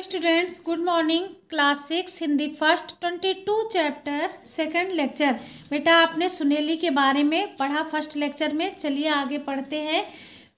Hello students, good morning. Class 6 Hindi first 22 chapter second lecture. बेटा आपने सुनेली के बारे में पढ़ा फर्स्ट लेक्चर में। चलिए आगे पढ़ते हैं।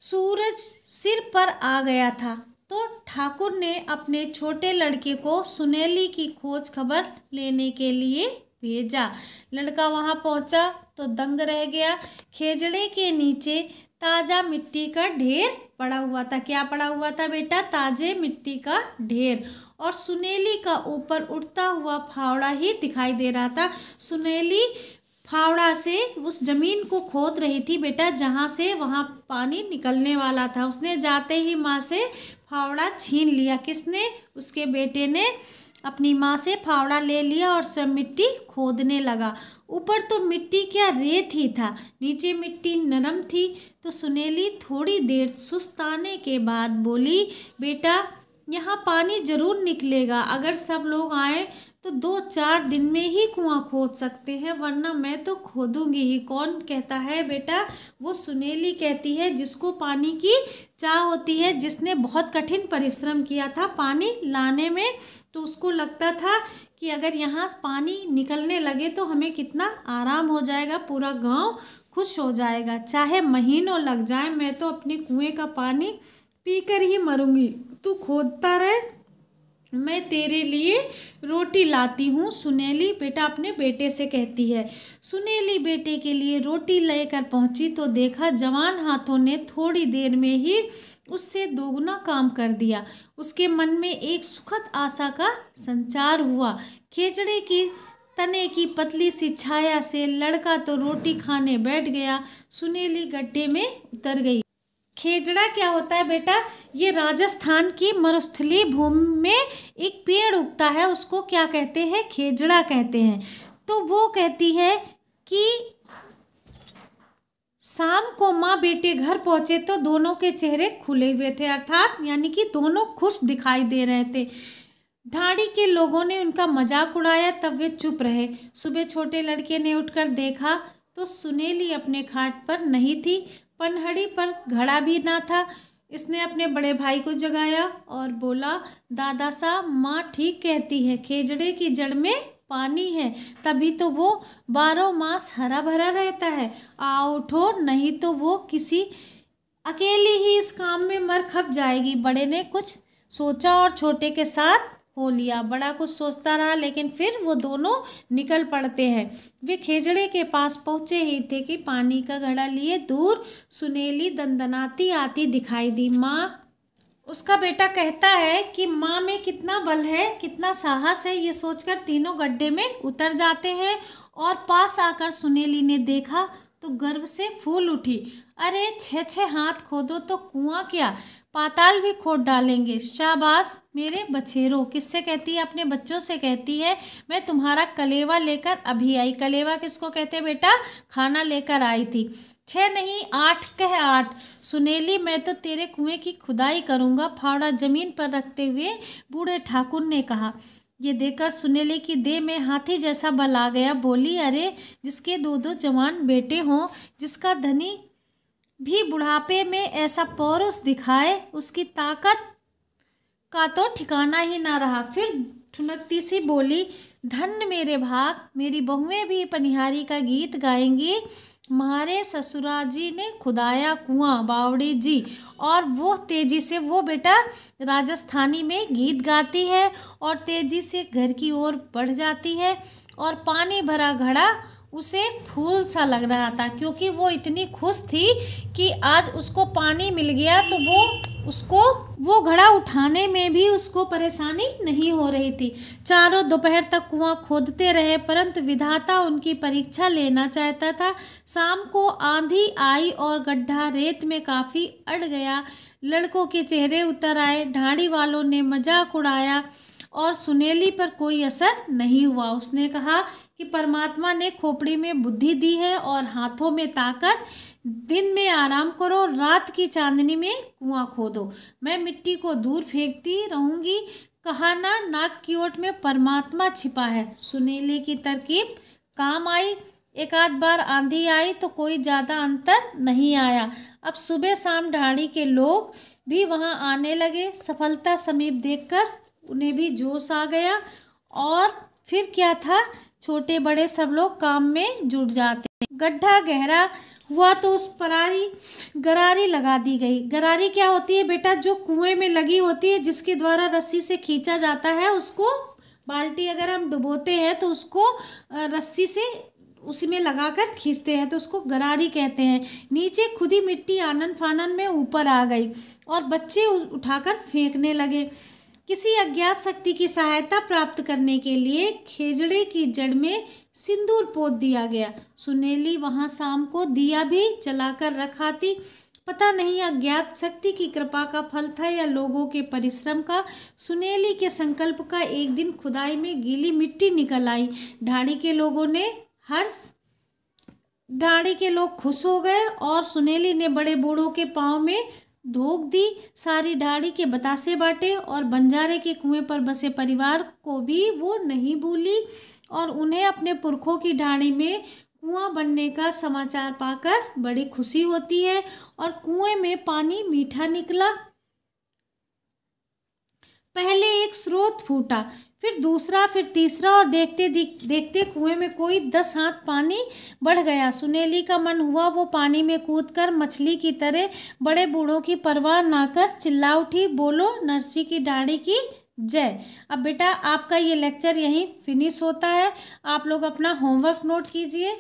सूरज सिर पर आ गया था तो ठाकुर ने अपने छोटे लड़के को सुनेली की खोज खबर लेने के लिए भेजा। लड़का वहां पहुंचा तो दंग रह गया। खेजड़े के नीचे ताजा मिट्टी का ढेर पड़ा हुआ था। क्या पड़ा हुआ था बेटा? ताजे मिट्टी का ढेर। और सुनेली का ऊपर उठता हुआ फावड़ा ही दिखाई दे रहा था। सुनेली फावड़ा से उस जमीन को खोद रही थी बेटा, जहाँ से वहाँ पानी निकलने वाला था। उसने जाते ही माँ से फावड़ा छीन लिया। किसने? उसके बेटे ने अपनी माँ से फावड़ा ले लिया और स्वयं मिट्टी खोदने लगा। ऊपर तो मिट्टी क्या, रेत ही था, नीचे मिट्टी नरम थी। तो सुनेली थोड़ी देर सुस्ताने के बाद बोली, बेटा यहाँ पानी जरूर निकलेगा। अगर सब लोग आए तो 2-4 दिन में ही कुआं खोद सकते हैं, वरना मैं तो खोदूंगी ही। कौन कहता है बेटा? वो सुनेली कहती है, जिसको पानी की चाह होती है, जिसने बहुत कठिन परिश्रम किया था पानी लाने में। तो उसको लगता था कि अगर यहाँ पानी निकलने लगे तो हमें कितना आराम हो जाएगा, पूरा गांव खुश हो जाएगा। चाहे महीनों लग जाए, मैं तो अपने कुएं का पानी पीकर ही मरूंगी। तू खोदता रहे, मैं तेरे लिए रोटी लाती हूँ। सुनेली बेटा अपने बेटे से कहती है। सुनेली बेटे के लिए रोटी लेकर पहुंची तो देखा जवान हाथों ने थोड़ी देर में ही उससे दोगुना काम कर दिया। उसके मन में एक सुखद आशा का संचार हुआ। खेजड़े की तने की पतली सी छाया से लड़का तो रोटी खाने बैठ गया। सुनेली गड्ढे में उतर गई। खेजड़ा क्या होता है बेटा? ये राजस्थान की मरुस्थलीय भूमि में एक पेड़ उगता है, उसको क्या कहते हैं? खेजड़ा कहते हैं। तो वो कहती है कि शाम को माँ बेटे घर पहुंचे तो दोनों के चेहरे खुले हुए थे, अर्थात यानी कि दोनों खुश दिखाई दे रहे थे। ढाड़ी के लोगों ने उनका मजाक उड़ाया, तब वे चुप रहे। सुबह छोटे लड़के ने उठकर देखा तो सुनेली अपने खाट पर नहीं थी, पनहड़ी पर घड़ा भी ना था। इसने अपने बड़े भाई को जगाया और बोला, दादा साहब माँ ठीक कहती है, खेजड़े की जड़ में पानी है, तभी तो वो 12 मास हरा भरा रहता है। आओ उठो, नहीं तो वो किसी अकेली ही इस काम में मर खप जाएगी। बड़े ने कुछ सोचा और छोटे के साथ हो लिया। बड़ा कुछ सोचता रहा, लेकिन फिर वो दोनों निकल पड़ते हैं। वे खेजड़े के पास पहुंचे ही थे कि पानी का घड़ा लिए दूर सुनेली दंदनाती आती दिखाई दी। माँ, उसका बेटा कहता है कि माँ में कितना बल है, कितना साहस है। ये सोचकर तीनों गड्ढे में उतर जाते हैं और पास आकर सुनेली ने देखा तो गर्व से फूल उठी। अरे 6-6 हाथ खोदो तो कुआं क्या, पाताल भी खोद डालेंगे। शाबाश मेरे बछेरों। किससे कहती है? अपने बच्चों से कहती है। मैं तुम्हारा कलेवा लेकर अभी आई। कलेवा किसको कहते हैं बेटा? खाना लेकर आई थी। 6 नहीं 8 कह 8। सुनेली मैं तो तेरे कुएं की खुदाई करूंगा, फावड़ा जमीन पर रखते हुए बूढ़े ठाकुर ने कहा। ये देखकर सुनेली की देह में हाथी जैसा बल आ गया। बोली, अरे जिसके 2-2 जवान बेटे हों, जिसका धनी भी बुढ़ापे में ऐसा पौरुष दिखाए, उसकी ताकत का तो ठिकाना ही ना रहा। फिर ठुनकती सी बोली, धन्य मेरे भाग, मेरी बहुएं भी पनिहारी का गीत गाएंगी। हमारे ससुरा जी ने खुदाया कुआं, बावड़ी जी। और वो तेजी से, वो बेटा राजस्थानी में गीत गाती है और तेजी से घर की ओर बढ़ जाती है। और पानी भरा घड़ा उसे फूल सा लग रहा था, क्योंकि वो इतनी खुश थी कि आज उसको पानी मिल गया। तो वो घड़ा उठाने में भी उसको परेशानी नहीं हो रही थी। चारों दोपहर तक कुआं खोदते रहे, परंतु विधाता उनकी परीक्षा लेना चाहता था। शाम को आंधी आई और गड्ढा रेत में काफी अड़ गया। लड़कों के चेहरे उतर आए। ढाड़ी वालों ने मजाक उड़ाया और सुनेली पर कोई असर नहीं हुआ। उसने कहा कि परमात्मा ने खोपड़ी में बुद्धि दी है और हाथों में ताकत। दिन में आराम करो, रात की चांदनी में कुआं खोदो। मैं मिट्टी को दूर फेंकती रहूंगी। कहा ना, नाक की ओट में परमात्मा छिपा है। सुनेली की तरकीब काम आई। एक आध बार आंधी आई तो कोई ज़्यादा अंतर नहीं आया। अब सुबह शाम ढाड़ी के लोग भी वहां आने लगे। सफलता समीप देखकर उन्हें भी जोश आ गया और फिर क्या था, छोटे बड़े सब लोग काम में जुट जाते हैं। गड्ढा गहरा हुआ तो उस परारी गरारी लगा दी गई। गरारी क्या होती है बेटा? जो कुएं में लगी होती है, जिसके द्वारा रस्सी से खींचा जाता है उसको, बाल्टी अगर हम डुबोते हैं तो उसको रस्सी से उसी में लगाकर खींचते हैं तो उसको गरारी कहते हैं। नीचे खुदी मिट्टी आनन फानन में ऊपर आ गई और बच्चे उठाकर फेंकने लगे। किसी अज्ञात शक्ति की सहायता प्राप्त करने के लिए खेजड़े की जड़ में सिंदूर पोत दिया गया। सुनेली वहां शाम को दिया भी जलाकर रखा थी। पता नहीं अज्ञात शक्ति की कृपा का फल था या लोगों के परिश्रम का। सुनेली के संकल्प का एक दिन खुदाई में गीली मिट्टी निकल आई। ढाड़ी के लोग खुश हो गए और सुनेली ने बड़े बूढ़ों के पांव में धोख दी। सारी ढाड़ी के बतासे बांटे और बंजारे के कुएं पर बसे परिवार को भी वो नहीं भूली और उन्हें अपने पुरखों की ढाड़ी में कुआं बनने का समाचार पाकर बड़ी खुशी होती है। और कुएं में पानी मीठा निकला। पहले एक स्रोत फूटा, फिर दूसरा, फिर तीसरा और देखते देखते कुएं में कोई 10 हाथ पानी बढ़ गया। सुनेली का मन हुआ वो पानी में कूदकर मछली की तरह बड़े बूढ़ों की परवाह ना कर चिल्ला उठी, बोलो नरसी की ढाड़ी की जय। अब बेटा आपका ये लेक्चर यहीं फिनिश होता है। आप लोग अपना होमवर्क नोट कीजिए।